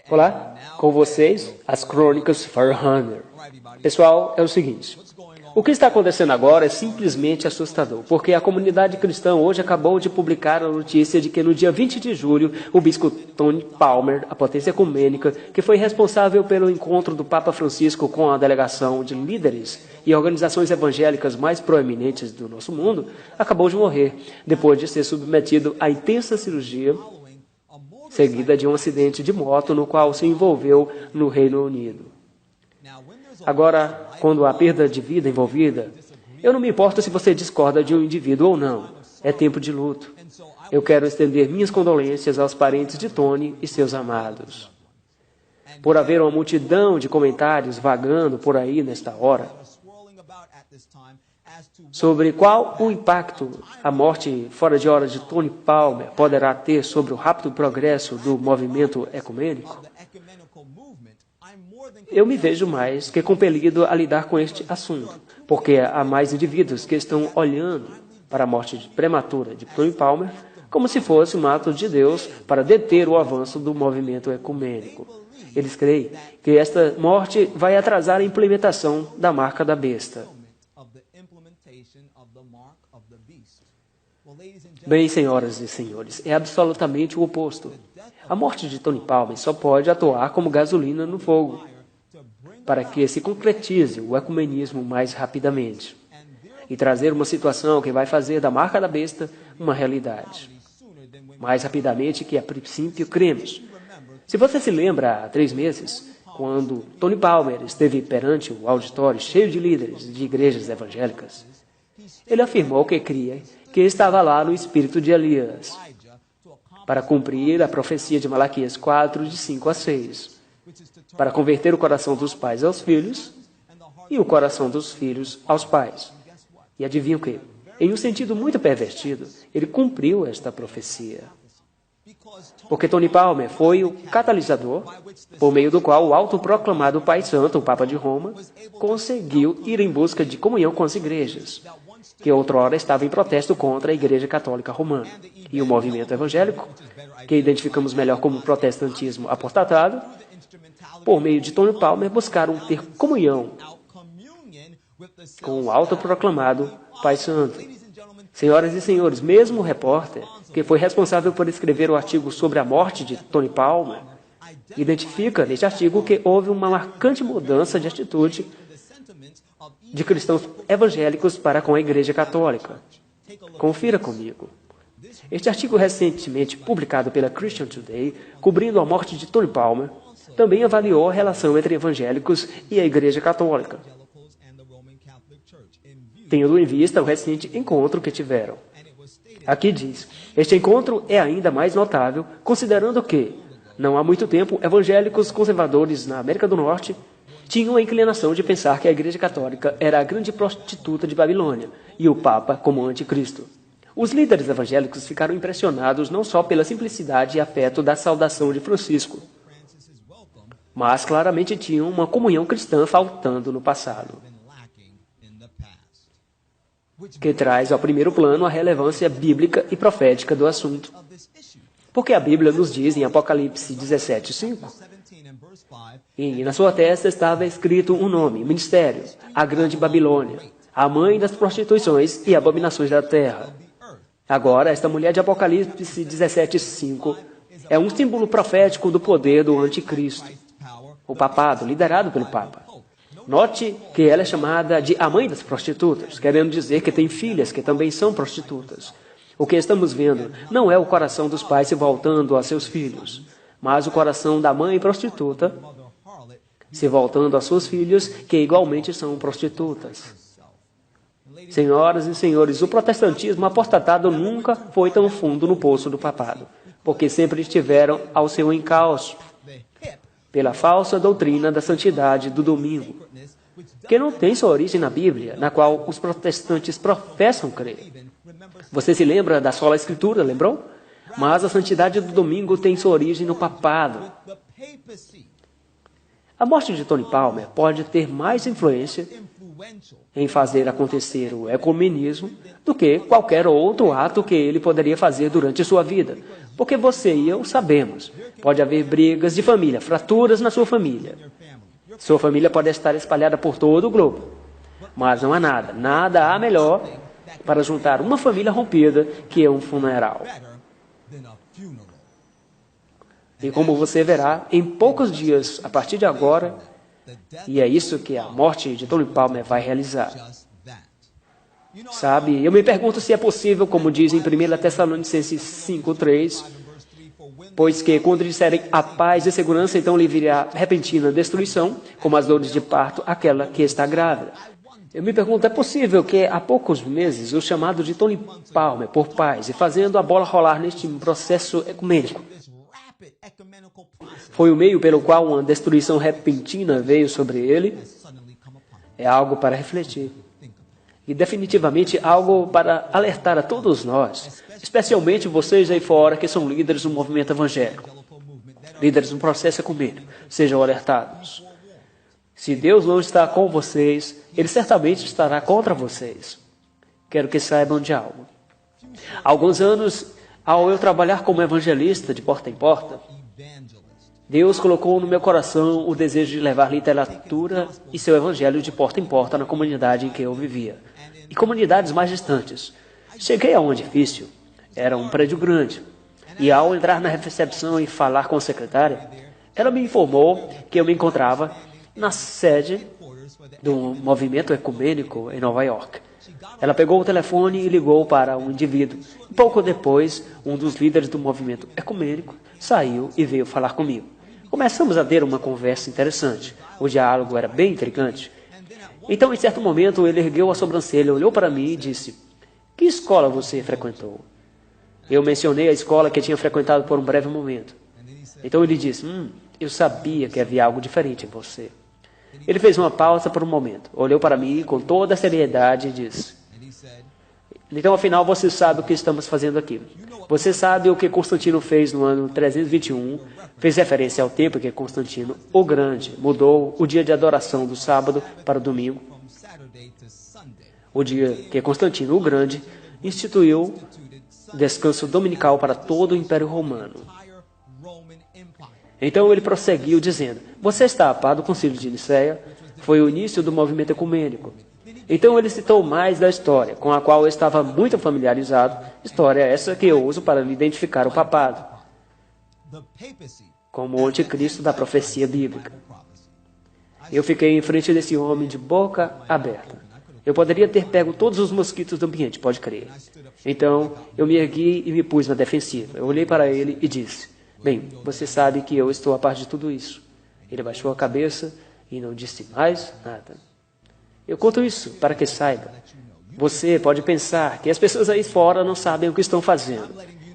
Olá, com vocês, as Crônicas Farhunter. Pessoal, é o seguinte. O que está acontecendo agora é simplesmente assustador, porque a comunidade cristã hoje acabou de publicar a notícia de que no dia 20 de julho, o bispo Tony Palmer, a potência ecumênica, que foi responsável pelo encontro do Papa Francisco com a delegação de líderes e organizações evangélicas mais proeminentes do nosso mundo, acabou de morrer, depois de ser submetido a intensa cirurgia, seguida de um acidente de moto no qual se envolveu no Reino Unido. Agora, quando há perda de vida envolvida, eu não me importo se você discorda de um indivíduo ou não. É tempo de luto. Eu quero estender minhas condolências aos parentes de Tony e seus amados. Por haver uma multidão de comentários vagando por aí nesta hora sobre qual o impacto a morte fora de hora de Tony Palmer poderá ter sobre o rápido progresso do movimento ecumênico, eu me vejo mais que compelido a lidar com este assunto, porque há mais indivíduos que estão olhando para a morte prematura de Tony Palmer como se fosse um ato de Deus para deter o avanço do movimento ecumênico. Eles creem que esta morte vai atrasar a implementação da marca da besta. Bem, senhoras e senhores, é absolutamente o oposto. A morte de Tony Palmer só pode atuar como gasolina no fogo, para que se concretize o ecumenismo mais rapidamente e trazer uma situação que vai fazer da marca da besta uma realidade. Mais rapidamente que a princípio cremos. Se você se lembra, há 3 meses, quando Tony Palmer esteve perante o auditório cheio de líderes de igrejas evangélicas, ele afirmou que cria que estava lá no espírito de Elias, para cumprir a profecia de Malaquias 4, de 5 a 6, para converter o coração dos pais aos filhos e o coração dos filhos aos pais. E adivinha o quê? Em um sentido muito pervertido, ele cumpriu esta profecia. Porque Tony Palmer foi o catalisador por meio do qual o autoproclamado Pai Santo, o Papa de Roma, conseguiu ir em busca de comunhão com as igrejas, que outrora estava em protesto contra a Igreja Católica Romana. E o movimento evangélico, que identificamos melhor como protestantismo apostatado, por meio de Tony Palmer, buscaram ter comunhão com o autoproclamado Pai Santo. Senhoras e senhores, mesmo o repórter, que foi responsável por escrever o artigo sobre a morte de Tony Palmer, identifica neste artigo que houve uma marcante mudança de atitude de cristãos evangélicos para com a Igreja Católica. Confira comigo. Este artigo recentemente publicado pela Christian Today, cobrindo a morte de Tony Palmer, também avaliou a relação entre evangélicos e a Igreja Católica, tendo em vista o recente encontro que tiveram. Aqui diz, este encontro é ainda mais notável, considerando que, não há muito tempo, evangélicos conservadores na América do Norte tinham a inclinação de pensar que a Igreja Católica era a grande prostituta de Babilônia e o Papa como anticristo. Os líderes evangélicos ficaram impressionados não só pela simplicidade e afeto da saudação de Francisco, mas claramente tinham uma comunhão cristã faltando no passado, que traz ao primeiro plano a relevância bíblica e profética do assunto. Porque a Bíblia nos diz em Apocalipse 17:5, e na sua testa estava escrito um nome, ministério, a grande Babilônia, a mãe das prostituições e abominações da terra. Agora, esta mulher de Apocalipse 17:5 é um símbolo profético do poder do anticristo, o papado, liderado pelo Papa. Note que ela é chamada de a mãe das prostitutas, querendo dizer que tem filhas que também são prostitutas. O que estamos vendo não é o coração dos pais se voltando a seus filhos, mas o coração da mãe prostituta se voltando a suas filhas, que igualmente são prostitutas. Senhoras e senhores, o protestantismo apostatado nunca foi tão fundo no poço do papado, porque sempre estiveram ao seu encalço pela falsa doutrina da santidade do domingo, que não tem sua origem na Bíblia, na qual os protestantes professam crer. Você se lembra da sola escritura, lembrou? Mas a santidade do domingo tem sua origem no papado. A morte de Tony Palmer pode ter mais influência em fazer acontecer o ecumenismo do que qualquer outro ato que ele poderia fazer durante sua vida, Porque você e eu sabemos. Pode haver brigas de família, fraturas na sua família. Sua família pode estar espalhada por todo o globo. Mas não há nada há melhor para juntar uma família rompida que um funeral. E como você verá, em poucos dias, a partir de agora, e é isso que a morte de Tony Palmer vai realizar. Sabe, eu me pergunto se é possível, como diz em 1 Tessalonicenses 5:3, pois que quando disserem a paz e segurança, então lhe virá repentina destruição, como as dores de parto, aquela que está grávida. Eu me pergunto, é possível que há poucos meses o chamado de Tony Palmer por paz e fazendo a bola rolar neste processo ecumênico foi o meio pelo qual uma destruição repentina veio sobre ele? É algo para refletir. E definitivamente algo para alertar a todos nós, especialmente vocês aí fora que são líderes do movimento evangélico, líderes do processo ecumênico, sejam alertados. Se Deus não está com vocês, Ele certamente estará contra vocês. Quero que saibam de algo. Há alguns anos, ao eu trabalhar como evangelista de porta em porta, Deus colocou no meu coração o desejo de levar literatura e seu evangelho de porta em porta na comunidade em que eu vivia, e comunidades mais distantes. Cheguei a um edifício, era um prédio grande, e ao entrar na recepção e falar com a secretária, ela me informou que eu me encontrava na sede do movimento ecumênico em Nova York. Ela pegou o telefone e ligou para um indivíduo. Pouco depois, um dos líderes do movimento ecumênico saiu e veio falar comigo. Começamos a ter uma conversa interessante. O diálogo era bem intrigante. Então, em certo momento, ele ergueu a sobrancelha, olhou para mim e disse: "Que escola você frequentou?" Eu mencionei a escola que tinha frequentado por um breve momento. Então ele disse: eu sabia que havia algo diferente em você." Ele fez uma pausa por um momento, olhou para mim com toda a seriedade e disse: "Então, afinal, você sabe o que estamos fazendo aqui. Você sabe o que Constantino fez no ano 321, fez referência ao tempo que Constantino, o Grande, mudou o dia de adoração do sábado para o domingo. O dia que Constantino, o Grande, instituiu descanso dominical para todo o Império Romano." Então ele prosseguiu dizendo: "Você está a par do Concílio de Nicéia? Foi o início do movimento ecumênico." Então ele citou mais da história, com a qual eu estava muito familiarizado, história essa que eu uso para identificar o papado como o anticristo da profecia bíblica. Eu fiquei em frente desse homem de boca aberta. Eu poderia ter pego todos os mosquitos do ambiente, pode crer. Então eu me ergui e me pus na defensiva. Eu olhei para ele e disse: "Bem, você sabe que eu estou a par de tudo isso." Ele baixou a cabeça e não disse mais nada. Eu conto isso para que saiba. Você pode pensar que as pessoas aí fora não sabem o que estão fazendo,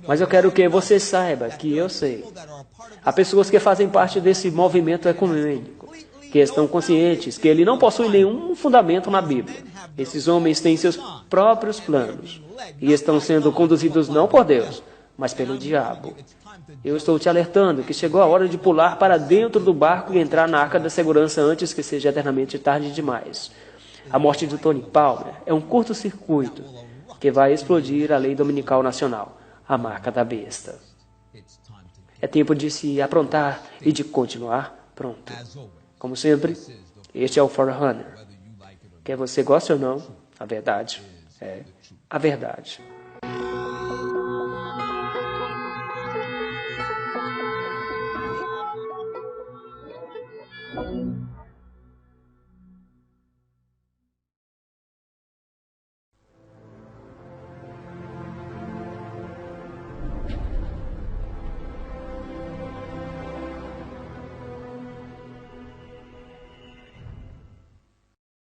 mas eu quero que você saiba que eu sei. Há pessoas que fazem parte desse movimento ecumênico, que estão conscientes que ele não possui nenhum fundamento na Bíblia. Esses homens têm seus próprios planos e estão sendo conduzidos não por Deus, mas pelo diabo. Eu estou te alertando que chegou a hora de pular para dentro do barco e entrar na arca da segurança antes que seja eternamente tarde demais. A morte de Tony Palmer é um curto-circuito que vai explodir a lei dominical nacional, a marca da besta. É tempo de se aprontar e de continuar pronto. Como sempre, este é o Forerunner. Quer você goste ou não, a verdade é a verdade.